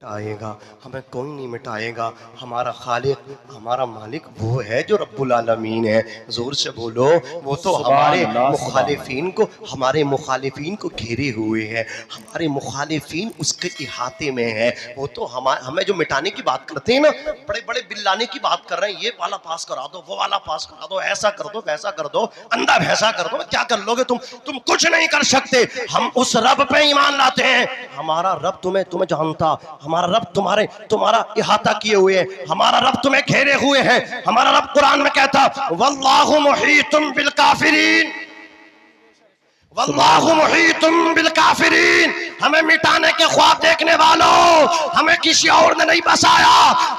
मिटाएगा, हमें कोई नहीं मिटाएगा। हमारा खालिक, हमारा मालिक वो है जो रब्बुल आलमीन है। जोर से बोलो, वो तो हमारे मुखालिफिन को घेरे हुए है, हमारे मुखालिफिन उसके इहाते में है। वो तो हमें जो मिटाने की बात करते हैं ना, बड़े बड़े बिल्लाने की बात कर रहे हैं, ये वाला पास करा दो, वो वाला पास करा दो, ऐसा कर दो, वैसा कर दो, अंधा भैंसा कर दो। क्या कर लोगे तुम कुछ नहीं कर सकते। हम उस रब पे ईमान लाते हैं। हमारा रब तुम्हें जानता, हमारा रब तुम्हारा इहाता किए हुए है, हमारा रब तुम्हें घेरे हुए है। हमारा रब कुरान में कहता, वल्लाहु मुहीतुम बिल काफिरीन, वल्लाहु मुहीतुम बिल काफिरीन। हमें मिटाने के ख्वाब देखने वालों, हमें किसी और ने नहीं बसाया,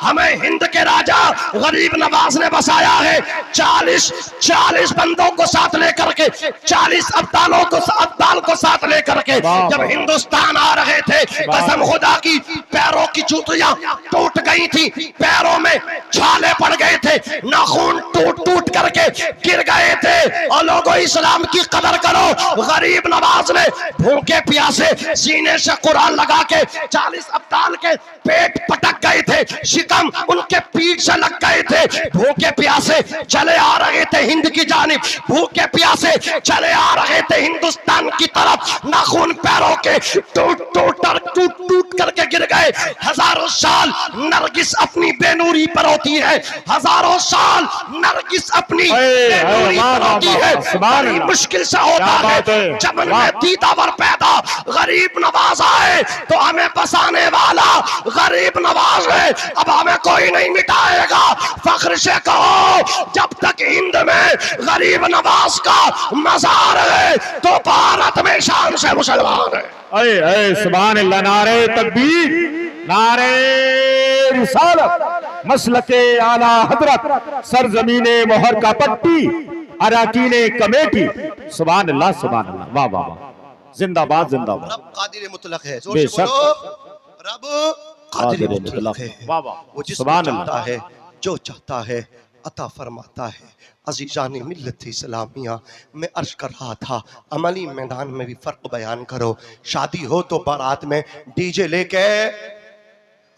हमें हिंद के राजा गरीब नवाज ने बसाया है। 40 बंदों को साथ लेकर के, 40 अब्दाल को साथ लेकर के जब हिंदुस्तान आ रहे थे, कसम खुदा की पैरों की जूतियां टूट गई थी, पैरों में छाले पड़ गए थे, नाखून टूट करके गिर गए थे। और लोगों, इस्लाम की कदर करो। गरीब नवाज ने भूखे प्यासे सीने से कुरान लगा के 40 अब्दाल के पेट पटक गए थे, शिकम उनके पीठ से लग गए थे। भूखे प्यासे चले आ रहे थे हिंद की जानिब, भूखे प्यासे चले आ रहे थे हिंदुस्तान की तरफ। नाखून पैरों के टूट करके गिर गए। हजारों साल नरगिस अपनी बेनूरी पर होती है, हजारों साल नरगिस अपनी बेनूरी पर होती है। बड़ी मुश्किल से होता है जब उनमें दीदावर पैदा गरीब नवाज आए, तो हमें बसाने वाला गरीब नवाज है। अब हमें कोई नहीं मिटाएगा। फख्र से कहो, जब तक हिंद में गरीब नवाज का मजार है, तो भारत में शान से मुसलमान है। सुभान अल्लाह। नारे तकबीर, नारे रिसालत, मसलके आला हजरत, सरजमीने मोहर का पट्टी, अराकीने कमेटी। सुभान अल्लाह, सुभान अल्लाह, वाह वाह वाह, जिंदाबाद जिंदाबाद। रब कादिर मुतलक है, जोर से बोलो, रब कादिर मुतलक है। वाह वाह, वो जिसको चाहता है, जो चाहता है अता फरमाता है। अजीजान मिल्लत इस्लामिया, मैं अर्ज कर रहा था, अमली मैदान में भी फर्क बयान करो। शादी हो तो बारात में डीजे लेके,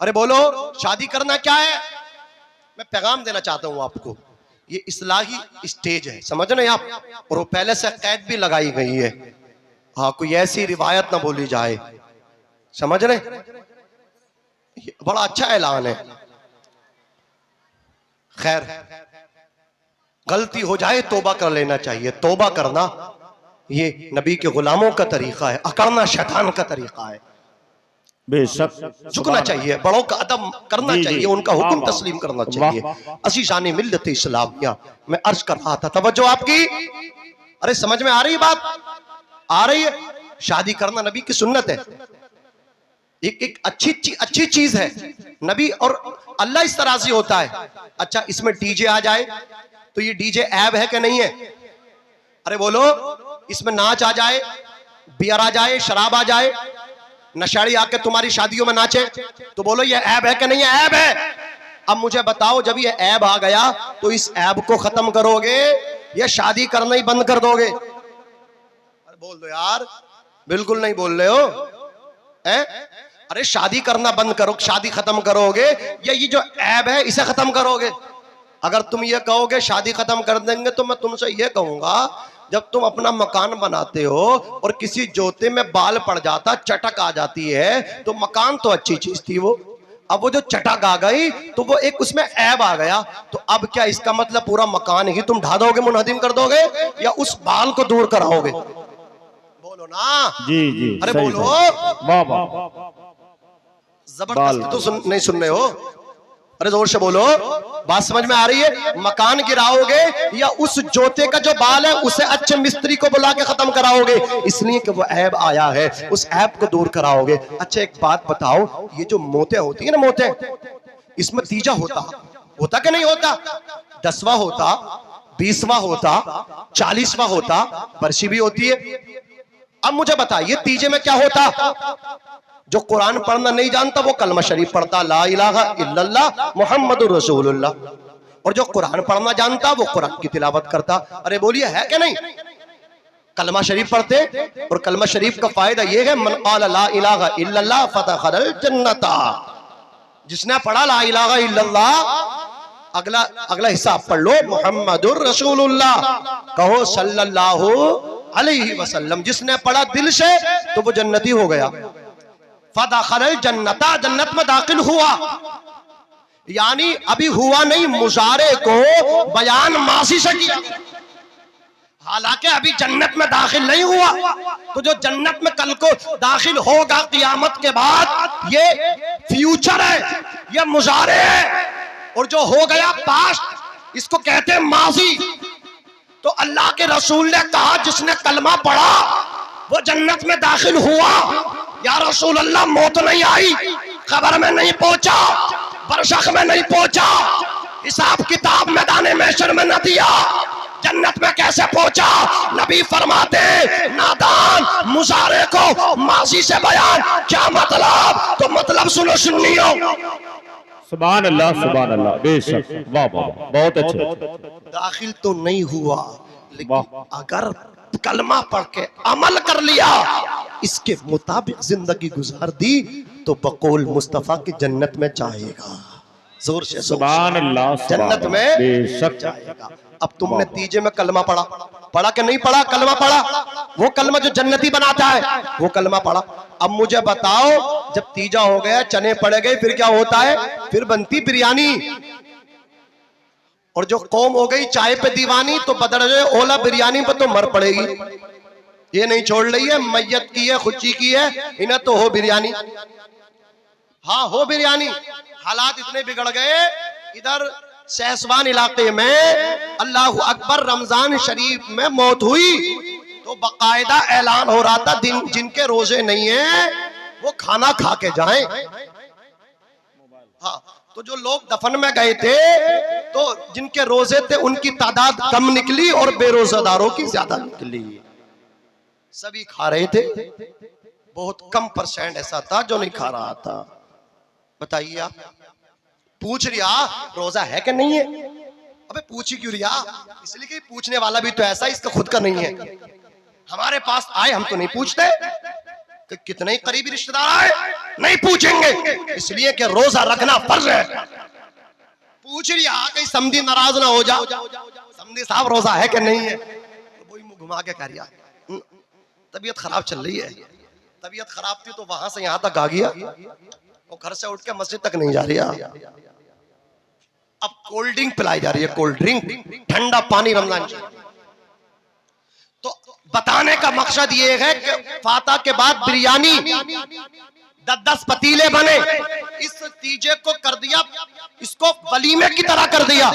अरे बोलो, शादी करना क्या है? मैं पैगाम देना चाहता हूं आपको, ये इस्लाही स्टेज है, समझ रहे आप? और वो पहले से कैद भी लगाई गई है। हाँ, कोई ऐसी रिवायत ना बोली जाए, समझ रहे? बड़ा अच्छा ऐलान है। खैर, गलती हो जाए तौबा कर लेना चाहिए। तौबा करना ये नबी के गुलामों का तरीका है, अकड़ना शैतान का तरीका है। बेशक झुकना चाहिए, बड़ों का अदब करना चाहिए, उनका हुक्म तस्लीम करना चाहिए। अज़ीज़ान मिल्लत इस्लामिया, मैं अर्ज कर रहा था, तवज्जो आपकी। अरे समझ में आ रही बात? आ रही है? शादी करना नबी की सुन्नत है, एक अच्छी चीज है। नबी और अल्लाह इस तरह से होता है। अच्छा, इसमें डीजे आ जाए तो ये डीजे ऐब है कि नहीं है? अरे बोलो, इसमें नाच आ जाए, बियर आ जाए, शराब आ जाए, नशाड़ी आके तुम्हारी शादियों में नाचे, तो बोलो ये ऐब है कि नहीं है? ऐब है। अब मुझे बताओ, जब ये ऐब आ गया तो इस ऐब को खत्म करोगे या शादी करना ही बंद कर दोगे? अरे बोल दो यार, बिल्कुल नहीं बोल रहे हो हैं? अरे शादी करना बंद करो, शादी खत्म करोगे या ये जो ऐब है इसे खत्म करोगे? अगर तुम ये कहोगे शादी खत्म कर देंगे, तो मैं तुमसे ये कहूंगा, जब तुम अपना मकान बनाते हो और किसी जोते में बाल पड़ जाता, चटक आ जाती है, तो मकान तो अच्छी चीज थी वो, अब वो जो चटक आ गई तो वो एक उसमें ऐब आ गया, तो अब क्या इसका मतलब पूरा मकान ही तुम ढा दोगे, मुनहदिम कर दोगे, या उस बाल को दूर कराओगे? बोलो ना जी जी। अरे बोलो, वाह वाह, जबरदस्त तो नहीं सुन रहे हो? अरे जोर से बोलो, बात समझ में आ रही है? मकान गिराओगे या उस जोते का जो बाल है उसे अच्छे मिस्त्री को बुला के खत्म कराओगे, इसलिए कि वो ऐब आया है, उस ऐब को दूर कराओगे। अच्छा, एक बात बताओ, ये जो मोते होती है ना, मोते, इसमें तीजा होता कि नहीं होता? 10वां होता, 20वां होता, 40वां होता, बरसी भी होती है। अब मुझे बताइए, तीजे में क्या होता? जो कुरान पढ़ना नहीं जानता वो कलमा शरीफ पढ़ता, ला इलाहा इल्लल्लाह मुहम्मदुर रसूलुल्लाह, और जो कुरान पढ़ना जानता वो कुरान की तिलावत करता। अरे बोलिए, है कि नहीं? कलमा शरीफ पढ़ते, और कलमा शरीफ का फायदा ये है, मन क़ाल ला इलाहा इल्लल्लाह फदखल जन्नता, जिसने पढ़ा ला इलाहा इल्लल्लाह, अगला अगला हिस्सा आप पढ़ लो, मुहम्मदुर रसूलुल्लाह, कहो सल्लल्लाहु अलैहि वसल्लम। जिसने पढ़ा दिल से तो वो जन्नती हो गया। फदखल जन्नता, जन्नत में दाखिल हुआ। यानी अभी हुआ नहीं, मुजारे को बयान मासी से किया, हालांकि अभी जन्नत में दाखिल नहीं हुआ। तो जो जन्नत में कल को दाखिल होगा कियामत के बाद, ये फ्यूचर है, ये मुजारे है। और जो हो गया पास्ट, इसको कहते हैं माजी। तो अल्लाह के रसूल ने कहा जिसने कलमा पढ़ा वो जन्नत में दाखिल हुआ। या रसूल अल्लाह, मौत नहीं आई, खबर में नहीं पहुंचा, बरसख में नहीं पहुंचा, हिसाब किताब मैदान महशर में न दिया, जन्नत में कैसे पहुंचा? नबी फरमाते नादान मुजारे को माजी से बयान, क्या मतलब? तो मतलब सुनो सुन्नियों, सुभान अल्लाह सुभान अल्लाह, बेशक, वाह वाह, बहुत अच्छे। दाखिल तो नहीं हुआ, लेकिन अगर कलमा पढ़ के अमल कर लिया, इसके मुताबिक जिंदगी गुजार दी, तो बकौल मुस्तफा की जन्नत में जाएगा। जोर से सुभान अल्लाह, जन्नत में बेशक जाएगा। अब तुमने तीजे में कलमा पढ़ा, पढ़ा कि नहीं पढ़ा? कलमा पढ़ा, वो कलमा जो जन्नती बनाता है, वो कलमा पढ़ा। अब मुझे बताओ, जब तीजा हो गया, चने पड़ गए, फिर क्या होता है? फिर बनती बिरयानी। और जो कौम हो गई चाय पे दीवानी, तो बदले ओला बिरयानी पे तो मर पड़ेगी। ये नहीं छोड़ रही है, मैयत की है, खुची की है, इन्हें तो हो बिरयानी। हाँ हो बिरयानी। हालात इतने बिगड़ गए, इधर सहसवान इलाके में अल्लाह अकबर रमजान शरीफ में मौत हुई, तो बाकायदा ऐलान हो रहा था जिनके रोजे नहीं है वो खाना खा के जाएं। हाँ, तो जो लोग दफन में गए थे, तो जिनके रोजे थे उनकी तादाद कम निकली और बेरोजेदारों की ज्यादा निकली। सभी खा रहे थे, बहुत कम परसेंट ऐसा था जो नहीं खा रहा था। बताइए आप, पूछ रिया रोजा है कि नहीं है? अबे पूछ ही क्यों रिया? इसलिए कि पूछने वाला भी तो ऐसा, इसका खुद का नहीं है। हमारे पास आए, हम तो नहीं पूछते कि कितने ही करीबी रिश्तेदार आए, नहीं पूछेंगे, इसलिए कि रोजा रखना फर्ज है। पूछ रिया कहीं समधी नाराज ना हो जाओ, समधी साहब रोजा है कि नहीं है? तो वही मुंह घुमा के कह रिया तबीयत खराब चल रही है। तबीयत खराब थी तो वहां से यहां तक आ गया, वो घर से उठ के मस्जिद तक नहीं जा रही। अब कोल्ड ड्रिंक पिलाई जा रही है, कोल्ड ड्रिंक, ठंडा पानी रमजान। तो बताने का मकसद ये है कि फाता के बाद बिरयानी 10-10 पतीले बने, इस तीजे को कर दिया, इसको वलीमे की तरह कर दिया।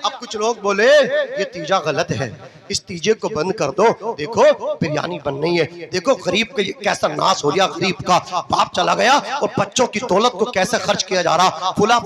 अब कुछ लोग बोले ये तीजा गलत है, इस तीजे को बंद कर दो, देखो बिरयानी बन रही है, देखो गरीब के कैसा नाश हो गया, गरीब का बाप चला गया और बच्चों की दौलत को कैसे खर्च किया जा रहा, फुला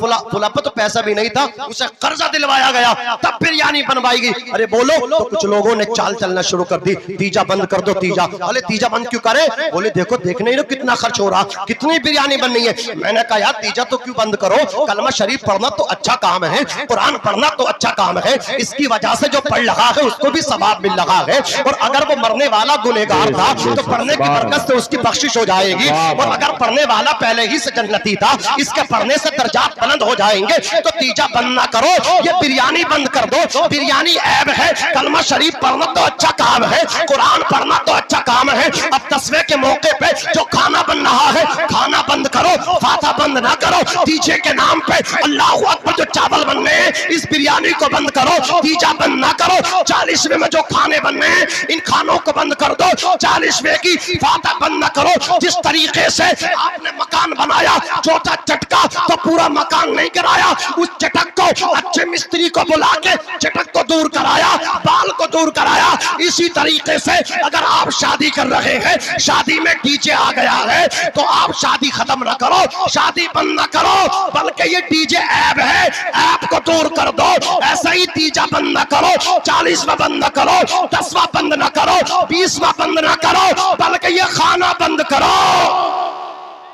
पे तो पैसा भी नहीं था, उसे कर्जा दिलवाया गया, तब बिरयानी बनवाई गई। अरे बोलो, तो कुछ लोगों ने चाल चलना शुरू कर दी, तीजा बंद कर दो, तीजा। अरे तीजा बंद क्यों करे? बोले देखो देखने ही कितना खर्च हो रहा, कितनी बिरयानी बन रही है। मैंने कहा यार तीजा तो क्यों बंद करो, कलमा शरीफ पढ़ना तो अच्छा काम है, कुरान पढ़ना तो अच्छा काम है, इसकी वजह से जो पढ़ लगा है उसको भी सवाब मिल रहा है। और अगर वो मरने वाला गुनहगार था तो पढ़ने की बरकत से उसकी बख्शिश हो जाएगी, और अगर पढ़ने वाला पहले ही से जन्नती था, इसके पढ़ने से दर्जात बुलंद हो जाएंगे। तो तीजा बंद ना करो, ये बिरयानी बंद कर दो। बिरयानी ऐब है, कलमा शरीफ पढ़ना तो अच्छा काम है, कुरान पढ़ना तो अच्छा काम है। अब तस्वे के मौके पे जो खाना बन रहा है, खाना बंद करो, फाता बंद ना करो। तीजे के नाम पे अल्लाह अकबर जो चावल बनने हैं, इस बिरयानी को बंद करो, तीजा बंद ना करो। 40वें में जो खाने बनने हैं, इन खानों को बंद कर दो। 40वें की फाता बंद ना करो। जिस तरीके से आपने मकान बनाया, चौथा चटका तो पूरा मकान नहीं गिराया, उस चटक को अच्छे मिस्त्री को बुला के चटक को दूर कराया, बाल को दूर कराया। इसी तरीके से अगर आप शादी कर रहे हैं, शादी में डीजे आ गया है, तो आप शादी खत्म ना करो, शादी बंद ना करो, बल्कि ये डीजे ऐब है, ऐब को दूर कर दो। ऐसा ही तीजा बंद ना करो, 40वां बंद ना करो, 10वां बंद ना करो, 20वां बंद ना करो, बल्कि ये खाना बंद करो।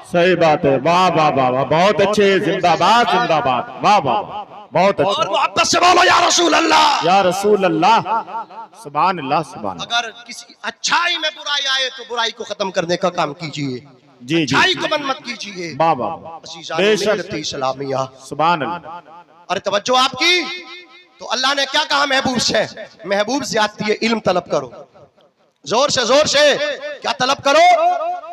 सही बात है, वाह वाह वाह वाह, बहुत अच्छे, जिंदाबाद जिंदाबाद, वाह वाह, बहुत अच्छे। और मोहब्बत से बोलो या रसूल अल्लाह, या रसूल अल्लाह, सुभान अल्लाह सुभान। अगर किसी अच्छाई में बुराई आए तो बुराई को खत्म करने का काम कीजिए। जी जी अच्छाई को बंद मत कीजिए। वाह वाह वाह। अज़ीज़ान बेशक मिल्लत इस्लामिया। सुभान अल्लाह। अरे तवज्जो आपकी। तो अल्लाह ने क्या कहा महबूब से? महबूब ज़्यादती इल्म तलब करो, जोर से क्या तलब करो?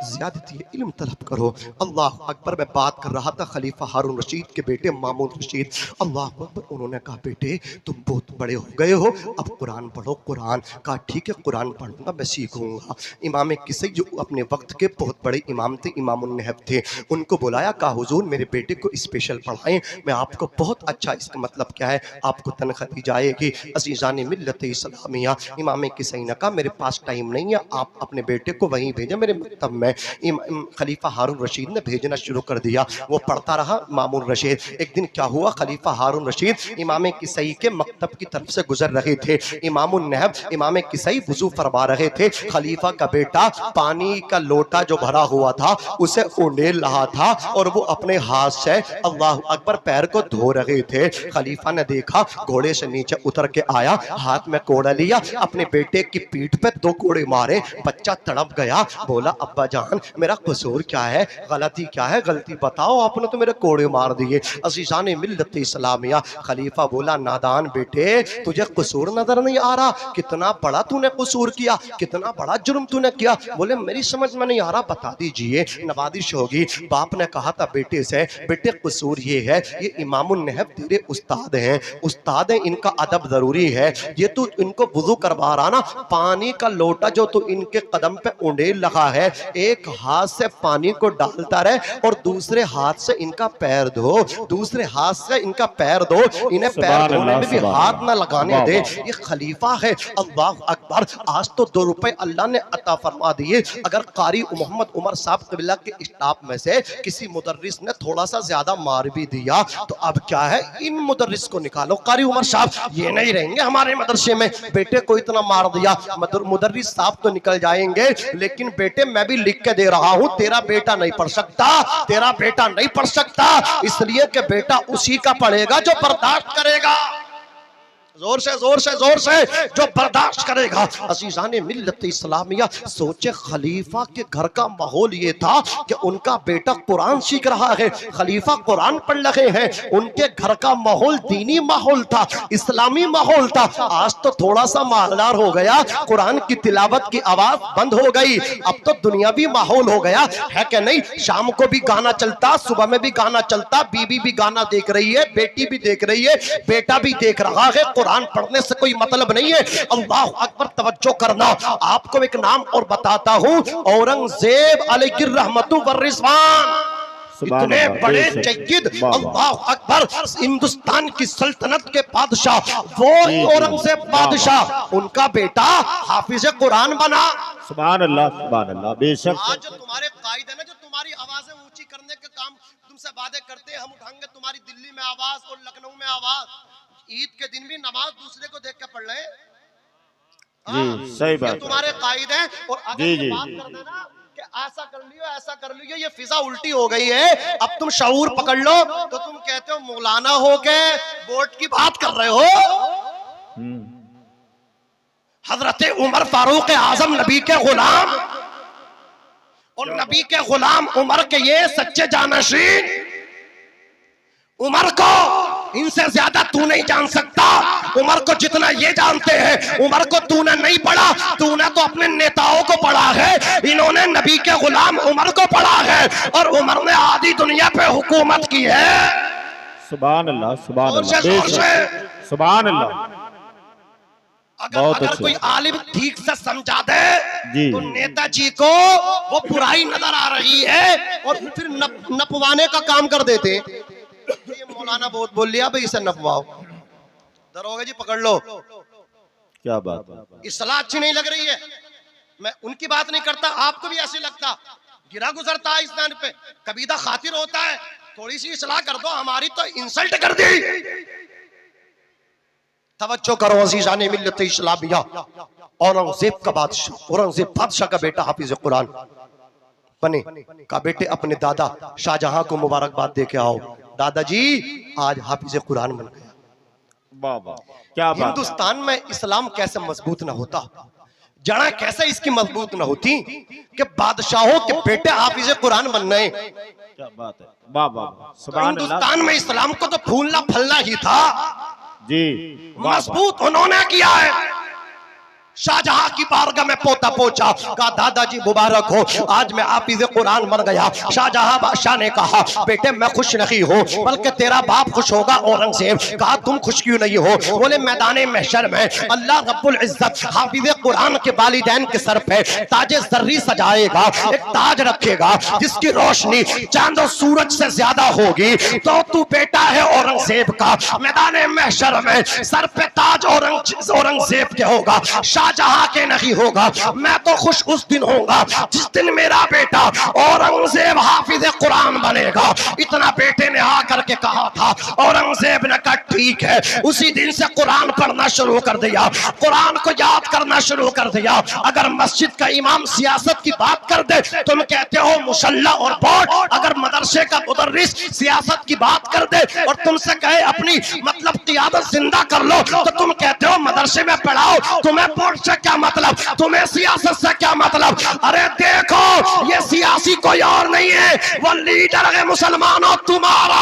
ज़्यादती इल्म तलब करो। अल्लाह अकबर। मैं बात कर रहा था खलीफा हारून रशीद के बेटे मामून रशीद। अल्लाह अकबर। उन्होंने कहा बेटे तुम बहुत बड़े हो गए हो, अब कुरान पढ़ो। कुरान कहा ठीक है कुरान पढ़ूंगा, मैं सीखूंगा। इमाम किसी जो अपने वक्त के बहुत बड़े इमाम थे, इमामुन नहब थे, उनको बुलाया, कहा हुजूर मेरे बेटे को स्पेशल पढ़ाएं, मैं आपको बहुत अच्छा, इसका मतलब क्या है आपको तनख्वाह दी जाएगी। अज़ीज़ान मिल्लत इस्लामिया। इमाम किसी ने कहा मेरे पास टाइम नहीं है, आप अपने बेटे को वहीं भेजें मेरे मकतब में। खलीफा हारून रशीद ने भेजना शुरू कर दिया। वो पढ़ता रहा मामून रशीद। एक दिन क्या हुआ, खलीफा हारून रशीद इमाम किसई के मकतब की तरफ से गुजर रहे थे। इमामुन नहब इमाम किसई वुजू फरमा रहे थे। खलीफा का बेटा पानी का लोटा जो भरा हुआ था उसे उंडेल रहा था और वो अपने हाथ से अल्लाह अकबर पैर को धो रहे थे। खलीफा ने देखा, घोड़े से नीचे उतर के आया, हाथ में कोड़ा लिया, अपने बेटे की पीठ पे 2 कोड़े मारे। बच्चा तड़प गया, बोला अब्बा जान मेरा कसूर क्या है, गलती क्या है, गलती बताओ, आपने तो मेरे कोड़े मार दिए। अज़ीज़ान मिल्लत इस्लामिया। खलीफा बोला नादान बेटे तुझे कसूर नजर नहीं आ रहा, कितना बड़ा तूने कसूर किया, कितना बड़ा जुर्म तूने किया। बोले मेरी समझ में नहीं आ रहा, बता दीजिए। नवाजिश होगी। बाप ने कहा था बेटे से, बेटे कसूर ये है, ये इमामुन नहब तेरे उस्ताद हैं, उस्ताद हैं, इनका अदब जरूरी है। ये तू इनको वुजू करवा रहा ना, पानी का लोटा जो तू इनके कदम पे उंडेल लगा है, एक हाथ से पानी को डालता रहे और दूसरे हाथ से इनका पैर धो, दूसरे हाथ से इनका पैर धो, इन्हें पैर धोने में भी हाथ ना लगाने दे। ये खलीफा है। अल्लाह अकबर। आज तो 2 रुपए अल्लाह ने अता फरमा दिए। अगर कारी मोहम्मद उमर साहब क़िबला के स्टाफ में से किसी मुदर्रिस ने थोड़ा सा ज्यादा मार भी दिया तो अब क्या है, इन मुदर्रिस को निकालो। कारी उमर साहब ये नहीं रहेंगे हमारे मदरसे में, बेटे को इतना मार दिया, मुदर्रिस साहब तो निकल जाएंगे, लेकिन बेटे मैं भी लिख के दे रहा हूं, तेरा बेटा नहीं पढ़ सकता, तेरा बेटा नहीं पढ़ सकता, इसलिए कि बेटा उसी का पढ़ेगा जो बर्दाश्त करेगा। जोर से जो बर्दाश्त करेगा। अज़ीज़ान मिल्लत इस्लामिया। सोचे खलीफा के घर का माहौल ये था कि उनका बेटा कुरान सीख रहा है, खलीफा कुरान पढ़ रहे हैं, उनके घर का माहौल दीनी माहौल था, इस्लामी माहौल था। आज तो थोड़ा सा मालदार हो गया, कुरान की तिलावत की आवाज बंद हो गई, अब तो दुनियावी माहौल हो गया है कि नहीं। शाम को भी गाना चलता, सुबह में भी गाना चलता, बीबी भी गाना देख रही है, बेटी भी देख रही है, बेटा भी देख रहा है। कुरान पढ़ने से कोई मतलब नहीं है। अल्लाह अकबर। तवज्जो करना, आपको एक नाम और बताता हूं, औरंगजेब अलैहि रहमतु व रिज़वान, इतने बड़े जय्यद, अल्लाह अकबर, हिंदुस्तान की सल्तनत के बादशाह, वो औरंगजेब बादशाह, उनका बेटा हाफिज कुरान बना। सुभान अल्लाह सुभान अल्लाह। बेशक आज जो तुम्हारे कायदे ना, जो तुम्हारी आवाजें ऊंची करने के काम तुमसे वादे करते हैं, हम उठाएंगे तुम्हारी दिल्ली में आवाज और लखनऊ में आवाज, ईद के दिन भी नमाज दूसरे को देख के पढ़ रहे। जी सही बात, तुम्हारे कायदे हैं। और अगर जी बात कर देना कि ऐसा कर लियो, ऐसा कर लियो, ये फिजा उल्टी हो गई है, अब तुम शऊर पकड़ लो, तो तुम कहते हो मौलाना हो के वोट की बात कर रहे हो। हजरत उमर फारूक आजम नबी के गुलाम और नबी के गुलाम उमर के ये सच्चे जानशीन, उमर को इनसे ज्यादा तू नहीं जान सकता। उमर को जितना ये जानते हैं, उमर को तूने नहीं पढ़ा, तूने तो अपने नेताओं को पढ़ा है, इन्होंने नबी के गुलाम उमर को पढ़ा है और उमर ने आधी दुनिया पे हुकूमत की है। सुभान अल्लाह सुभान अल्लाह। सुभान अल्लाह। अगर कोई आलिम ठीक से समझा दे तो नेताजी को वो बुराई नजर आ रही है और फिर नपवाने का काम कर देते। ये मौलाना बहुत बोल लिया भाई, इसे नपवाओ, दरोगा जी पकड़ लो। क्या बात है, इस्लाह अच्छी नहीं लग रही है, मैं उनकी बात नहीं करता, आपको भी ऐसे लगता, गिरा गुजरता है इस दान पे, कबीदा खातिर होता है, थोड़ी सी इस्लाह कर दो, हमारी तो इंसल्ट कर दी। तवज्जो करो अज़ीज़ान मिल्लत इस्लामिया। औरंगजेब का बादशाह, औरंगजेब बादशाह का बेटा हाफिज कुरान बने। का बेटे अपने दादा शाहजहां को मुबारकबाद दे के आओ, दादाजी आज हाफिज कुरान बन गया। वाह वाह क्या बात। हिंदुस्तान में इस्लाम कैसे मजबूत ना होता, जड़ा कैसे इसकी मजबूत न होती कि बादशाहों के बेटे हाफिज कुरान बन गए। क्या बात है, वाह वाह वाह, सुभान अल्लाह। हिंदुस्तान में इस्लाम को तो फूलना फलना ही था जी, मजबूत उन्होंने किया है। शाहजहां की बारगाह में पोता पहुंचा, कहा दादाजी मुबारक हो, आज मैं हाफिज कुरान बन गया। शाहजहां बादशाह ने कहा बेटे मैं खुश नहीं हूं, बल्कि तेरा बाप खुश होगा औरंगजेब। कहा तुम खुश क्यों नहीं हो? बोले मैदान महशर में अल्लाह रब्बुल इज्जत हाफिज कुरान के वालिदैन के सर पे ताजे जर्री सजाएगा, एक ताज रखेगा जिसकी रोशनी चांद और सूरज से ज्यादा होगी। तो तू बेटा है औरंगजेब का, मैदान महशर में सर पे ताज औरंगजेब के होगा, शाहजहां के नहीं होगा। मैं तो खुश उस दिन होगा जिस दिन मेरा बेटा औरंगजेब हाफिज कुरान बनेगा। इतना बेटे ने आकर के कहा था। औरंगजेब ने कहा ठीक है। उसी दिन से कुरान पढ़ना शुरू कर दिया, कुरान को याद करना शुरू कर दिया। अगर मस्जिद का इमाम सियासत की बात कर दे तुम कहते हो मुसल्ला और बोर्ड, अगर मदरसे का मुदर्रिस सियासत की बात कर दे और तुमसे कहे अपनी मतलब क़ियादत जिंदा कर लो तो तुम कहते हो मदरसे में पढ़ाओ। तुम्हें बोर्ड से क्या मतलब, तुम्हें सियासत से क्या मतलब? अरे देखो ये सियासी कोई और नहीं है, वो लीडर है मुसलमानों तुम्हारा।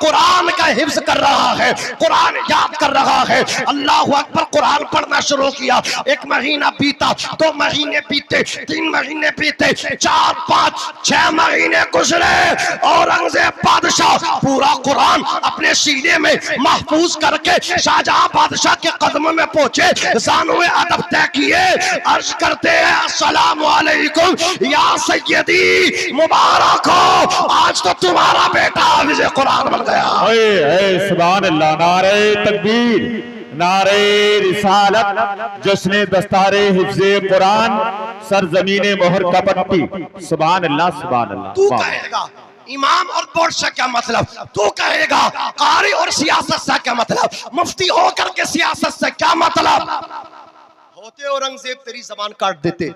कुरान का हिफ्ज कर रहा है, कुरान याद कर रहा है। अल्लाह अकबर। कुरान पढ़ना शुरू किया। एक महीना बीता, 2 महीने बीते, 3 महीने बीते, 4, 5, 6 महीने गुजरे। औरंगजेब बादशाह पूरा कुरान अपने सीने में महफूज करके शाहजहां बादशाह के कदमों में पहुंचे, ज़ानुए अदब तय किए, अर्ज करते हैं अस्सलाम वालेकुम या सैयदी, मुबारक हो, आज तो तुम्हारा बेटा हाफिज कुरान बन गया। सुभान अल्लाह। नारे तकबीर, नारे रिसालत, जश्न दस्तारे हिफ्ज़े कुरान, सरजमीने मोहर का पट्टी। सुभान अल्लाह, सुभान अल्लाह। तू कहेगा इमाम और बोर्ड से क्या मतलब, तू कहेगा कारी और सियासत से क्या मतलब, मुफ्ती होकर के सियासत से क्या मतलब? होते औरंगजेब तेरी जबान काट देते,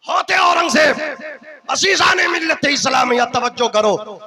होते औरंगजेब। अजीज़ाने मिल्लत इस्लामिया तवज्जो करो,